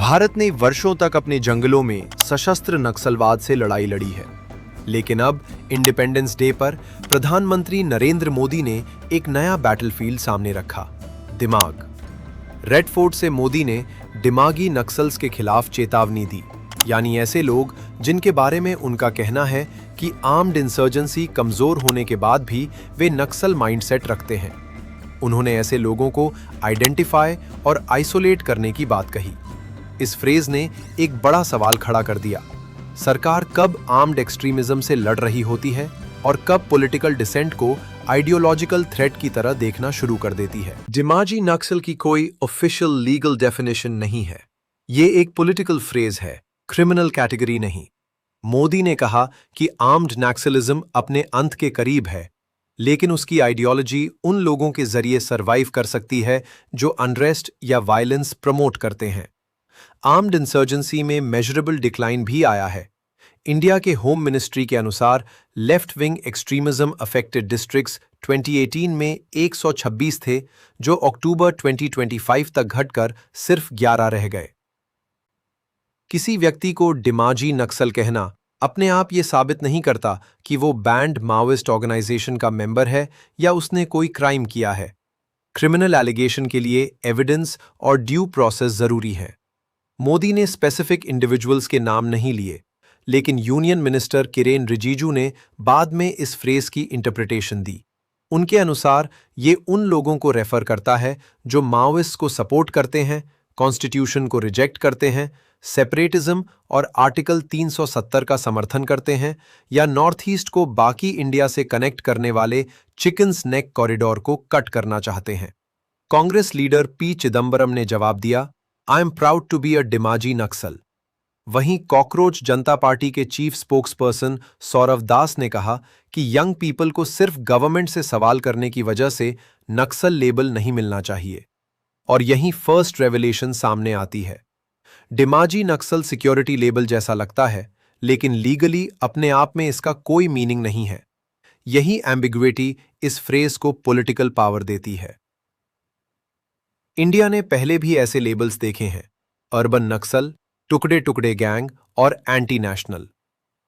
भारत ने वर्षों तक अपने जंगलों में सशस्त्र नक्सलवाद से लड़ाई लड़ी है, लेकिन अब इंडिपेंडेंस डे पर प्रधानमंत्री नरेंद्र मोदी ने एक नया बैटलफील्ड सामने रखा, दिमाग। रेड फोर्ट से मोदी ने दिमागी नक्सल्स के खिलाफ चेतावनी दी, यानी ऐसे लोग जिनके बारे में उनका कहना है कि आर्म्ड इंसर्जेंसी कमजोर होने के बाद भी वे नक्सल माइंडसेट रखते हैं। उन्होंने ऐसे लोगों को आइडेंटिफाई और आइसोलेट करने की बात कही। इस फ्रेज ने एक बड़ा सवाल खड़ा कर दिया। सरकार कब आर्म्ड एक्सट्रीमिज्म से लड़ रही होती है और कब पॉलिटिकल डिसेंट को आइडियोलॉजिकल थ्रेट की तरह देखना शुरू कर देती है। दिमागी नक्सल की कोई ऑफिशियल लीगल डेफिनेशन नहीं है। ये एक पॉलिटिकल फ्रेज है, क्रिमिनल कैटेगरी नहीं। मोदी ने कहा कि आर्म्ड नक्सलिज्म अपने अंत के करीब है, लेकिन उसकी आइडियोलॉजी उन लोगों के जरिए सरवाइव कर सकती है जो अनरेस्ट या वायलेंस प्रमोट करते हैं। आर्म्ड इंसर्जेंसी में मेजरेबल डिक्लाइन भी आया है। इंडिया के होम मिनिस्ट्री के अनुसार left wing extremism affected districts 2018 में 126 थे, जो अक्टूबर 2025 तक घटकर सिर्फ 11 रह गए। किसी व्यक्ति को दिमागी नक्सल कहना अपने आप ये साबित नहीं करता कि वो बैंड माओइस्ट ऑर्गेनाइजेशन का मेंबर है या उसने कोई क्राइम किया है। क्रिमिनल एलिगेशन के लिए एविडेंस और ड्यू प्रोसेस जरूरी है। मोदी ने स्पेसिफिक इंडिविजुअल्स के नाम नहीं लिए, लेकिन यूनियन मिनिस्टर किरेन रिजिजू ने बाद में इस फ्रेज की इंटरप्रिटेशन दी। उनके अनुसार ये उन लोगों को रेफर करता है जो माओइस्ट को सपोर्ट करते हैं, कॉन्स्टिट्यूशन को रिजेक्ट करते हैं, सेपरेटिज्म और आर्टिकल 370 का समर्थन करते हैं, या नॉर्थ ईस्ट को बाकी इंडिया से कनेक्ट करने वाले चिकन्स नेक कॉरिडोर को कट करना चाहते हैं। कांग्रेस लीडर पी चिदंबरम ने जवाब दिया, I am proud to be a दिमागी नक्सल। वहीं कॉकरोच जनता पार्टी के चीफ स्पोक्सपर्सन सौरव दास ने कहा कि यंग पीपल को सिर्फ गवर्नमेंट से सवाल करने की वजह से नक्सल लेबल नहीं मिलना चाहिए। और यहीं फर्स्ट रेवलेशन सामने आती है। दिमागी नक्सल सिक्योरिटी लेबल जैसा लगता है, लेकिन लीगली अपने आप में इसका कोई मीनिंग नहीं है। यही एम्बिग्विटी इस फ्रेज को पॉलिटिकल पावर देती है। इंडिया ने पहले भी ऐसे लेबल्स देखे हैं, अर्बन नक्सल, टुकड़े टुकड़े गैंग और एंटी नेशनल।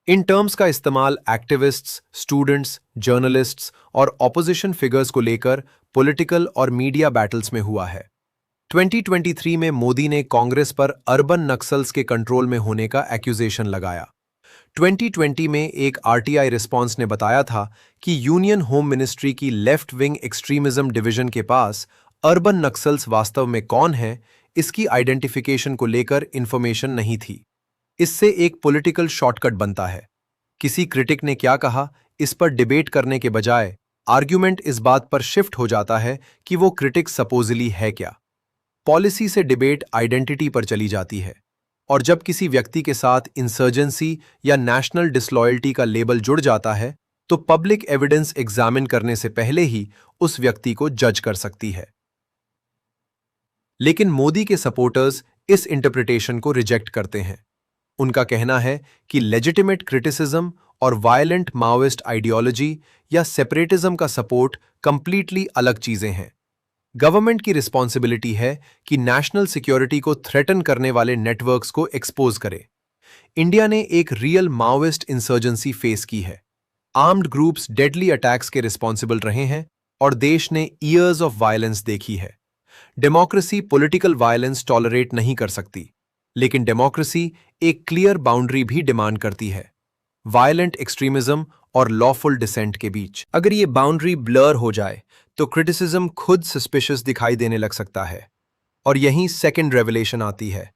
इन टर्म्स का इस्तेमाल एक्टिविस्ट्स, स्टूडेंट्स, जर्नलिस्ट्स और ऑपोजिशन फिगर्स को लेकर पॉलिटिकल और मीडिया बैटल्स में हुआ है। 2023 में मोदी ने कांग्रेस पर अर्बन नक्सल्स के कंट्रोल में होने का एक्यूजेशन लगाया। 2020 में एक आरटीआई रिस्पॉन्स ने बताया था कि यूनियन होम मिनिस्ट्री की लेफ्ट विंग एक्सट्रीमिज्म डिवीजन के पास अर्बन नक्सल्स वास्तव में कौन है, इसकी आइडेंटिफिकेशन को लेकर इंफॉर्मेशन नहीं थी। इससे एक पॉलिटिकल शॉर्टकट बनता है। किसी क्रिटिक ने क्या कहा, इस पर डिबेट करने के बजाय आर्ग्यूमेंट इस बात पर शिफ्ट हो जाता है कि वो क्रिटिक सपोजली है क्या। पॉलिसी से डिबेट आइडेंटिटी पर चली जाती है, और जब किसी व्यक्ति के साथ इंसर्जेंसी या नेशनल डिसलॉयल्टी का लेबल जुड़ जाता है, तो पब्लिक एविडेंस एग्जामिन करने से पहले ही उस व्यक्ति को जज कर सकती है। लेकिन मोदी के सपोर्टर्स इस इंटरप्रिटेशन को रिजेक्ट करते हैं। उनका कहना है कि लेजिटिमेट क्रिटिसिज्म और वायलेंट माओइस्ट आइडियोलॉजी या सेपरेटिज्म का सपोर्ट कंप्लीटली अलग चीजें हैं। गवर्नमेंट की रिस्पॉन्सिबिलिटी है कि नेशनल सिक्योरिटी को थ्रेटन करने वाले नेटवर्क्स को एक्सपोज करे। इंडिया ने एक रियल माओइस्ट इंसर्जेंसी फेस की है। आर्म्ड ग्रुप्स डेडली अटैक्स के रिस्पॉन्सिबल रहे हैं और देश ने ईयर्स ऑफ वायलेंस देखी है। डेमोक्रेसी पॉलिटिकल वायलेंस टॉलरेट नहीं कर सकती, लेकिन डेमोक्रेसी एक क्लियर बाउंड्री भी डिमांड करती है, वायलेंट एक्सट्रीमिज्म और लॉफुल डिसेंट के बीच। अगर ये बाउंड्री ब्लर हो जाए तो क्रिटिसिज्म खुद सस्पिशियस दिखाई देने लग सकता है। और यहीं सेकंड रेवलेशन आती है।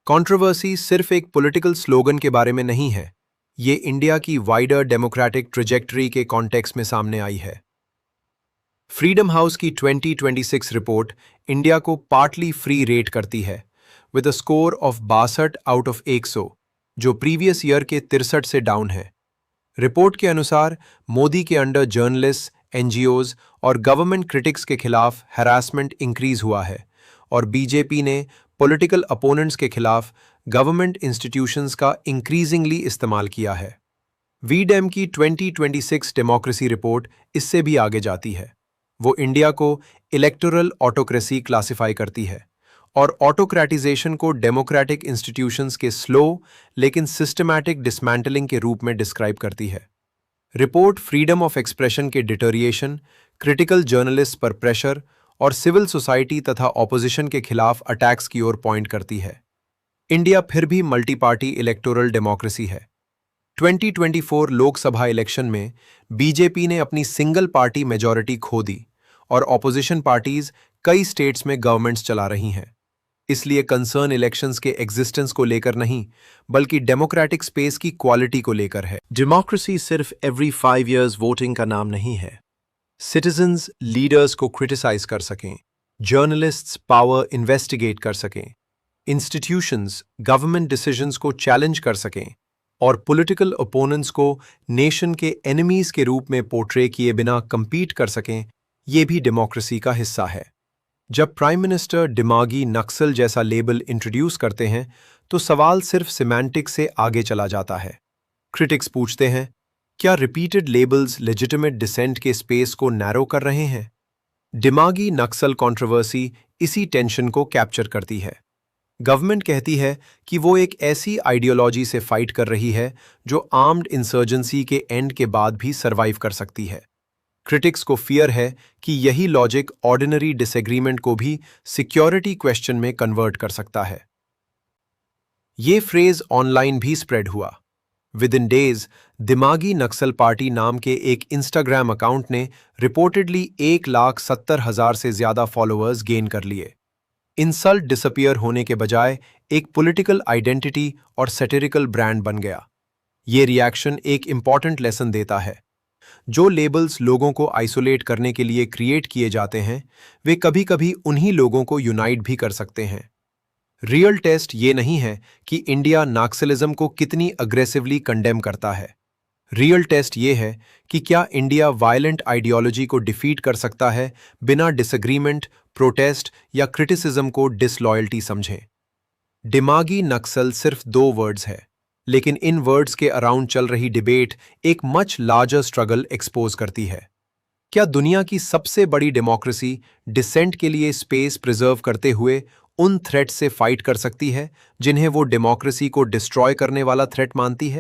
कंट्रोवर्सी सिर्फ एक पॉलिटिकल स्लोगन के बारे में नहीं है, ये इंडिया की वाइडर डेमोक्रेटिक ट्रेजेक्टरी के कॉन्टेक्स्ट में सामने आई है। फ्रीडम हाउस की 2026 रिपोर्ट इंडिया को पार्टली फ्री रेट करती है, with a score of 62 out of 100, जो प्रीवियस ईयर के 63 से डाउन है। रिपोर्ट के अनुसार मोदी के अंडर जर्नलिस्ट, एनजीओज और गवर्नमेंट क्रिटिक्स के खिलाफ हैरासमेंट इंक्रीज हुआ है, और बीजेपी ने पॉलिटिकल अपोनेंट्स के खिलाफ गवर्नमेंट इंस्टीट्यूशंस का इंक्रीजिंगली इस्तेमाल किया है। वीडेम की 2026 डेमोक्रेसी रिपोर्ट इससे भी आगे जाती है। वो इंडिया को इलेक्टोरल ऑटोक्रेसी क्लासिफाई करती है और ऑटोक्रेटिजेशन को डेमोक्रेटिक इंस्टीट्यूशंस के स्लो लेकिन सिस्टमैटिक डिसमैंटलिंग के रूप में डिस्क्राइब करती है। रिपोर्ट फ्रीडम ऑफ एक्सप्रेशन के डिटोरिएशन, क्रिटिकल जर्नलिस्ट पर प्रेशर और सिविल सोसाइटी तथा ऑपोजिशन के खिलाफ अटैक्स की ओर पॉइंट करती है। इंडिया फिर भी मल्टी पार्टी इलेक्टोरल डेमोक्रेसी है। 2024 लोकसभा इलेक्शन में बीजेपी ने अपनी सिंगल पार्टी मेजॉरिटी खो दी और ऑपोजिशन पार्टीज कई स्टेट्स में गवर्नमेंट्स चला रही हैं। इसलिए कंसर्न इलेक्शंस के एग्जिस्टेंस को लेकर नहीं, बल्कि डेमोक्रेटिक स्पेस की क्वालिटी को लेकर है। डेमोक्रेसी सिर्फ एवरी 5 इयर्स वोटिंग का नाम नहीं है। सिटीजन्स लीडर्स को क्रिटिसाइज कर सकें, जर्नलिस्ट्स पावर इन्वेस्टिगेट कर सकें, इंस्टीट्यूशंस गवर्नमेंट डिसीजंस को चैलेंज कर सकें और पॉलिटिकल ओपोनेंट्स को नेशन के एनिमीज के रूप में पोर्ट्रे किए बिना कंपीट कर सकें, ये भी डेमोक्रेसी का हिस्सा है। जब प्राइम मिनिस्टर दिमागी नक्सल जैसा लेबल इंट्रोड्यूस करते हैं तो सवाल सिर्फ सिमेंटिक से आगे चला जाता है। क्रिटिक्स पूछते हैं, क्या रिपीटेड लेबल्स लेजिटिमेट डिसेंट के स्पेस को नैरो कर रहे हैं? दिमागी नक्सल कंट्रोवर्सी इसी टेंशन को कैप्चर करती है। गवर्नमेंट कहती है कि वो एक ऐसी आइडियोलॉजी से फाइट कर रही है जो आर्म्ड इंसर्जेंसी के एंड के बाद भी सरवाइव कर सकती है। क्रिटिक्स को फियर है कि यही लॉजिक ऑर्डिनरी डिसएग्रीमेंट को भी सिक्योरिटी क्वेश्चन में कन्वर्ट कर सकता है। ये फ्रेज ऑनलाइन भी स्प्रेड हुआ। विद इन डेज दिमागी नक्सल पार्टी नाम के एक इंस्टाग्राम अकाउंट ने रिपोर्टेडली 1,70,000 से ज्यादा फॉलोअर्स गेन कर लिए। इंसल्ट डिसअपियर होने के बजाय एक पॉलिटिकल आइडेंटिटी और सैटिरिकल ब्रांड बन गया। ये रिएक्शन एक इंपॉर्टेंट लेसन देता है। जो लेबल्स लोगों को आइसोलेट करने के लिए क्रिएट किए जाते हैं, वे कभी-कभी उन्हीं लोगों को यूनाइट भी कर सकते हैं। रियल टेस्ट ये नहीं है कि इंडिया नक्सलिज्म को कितनी अग्रेसिवली कंडेम करता है। रियल टेस्ट ये है कि क्या इंडिया वायलेंट आइडियोलॉजी को डिफीट कर सकता है बिना डिसएग्रीमेंट, प्रोटेस्ट या क्रिटिसिज्म को डिसलॉयल्टी समझें। दिमागी नक्सल सिर्फ 2 वर्ड्स है, लेकिन इन वर्ड्स के अराउंड चल रही डिबेट एक मच लार्जर स्ट्रगल एक्सपोज करती है। क्या दुनिया की सबसे बड़ी डेमोक्रेसी डिसेंट के लिए स्पेस प्रिजर्व करते हुए उन थ्रेट से फाइट कर सकती है जिन्हें वो डेमोक्रेसी को डिस्ट्रॉय करने वाला थ्रेट मानती है?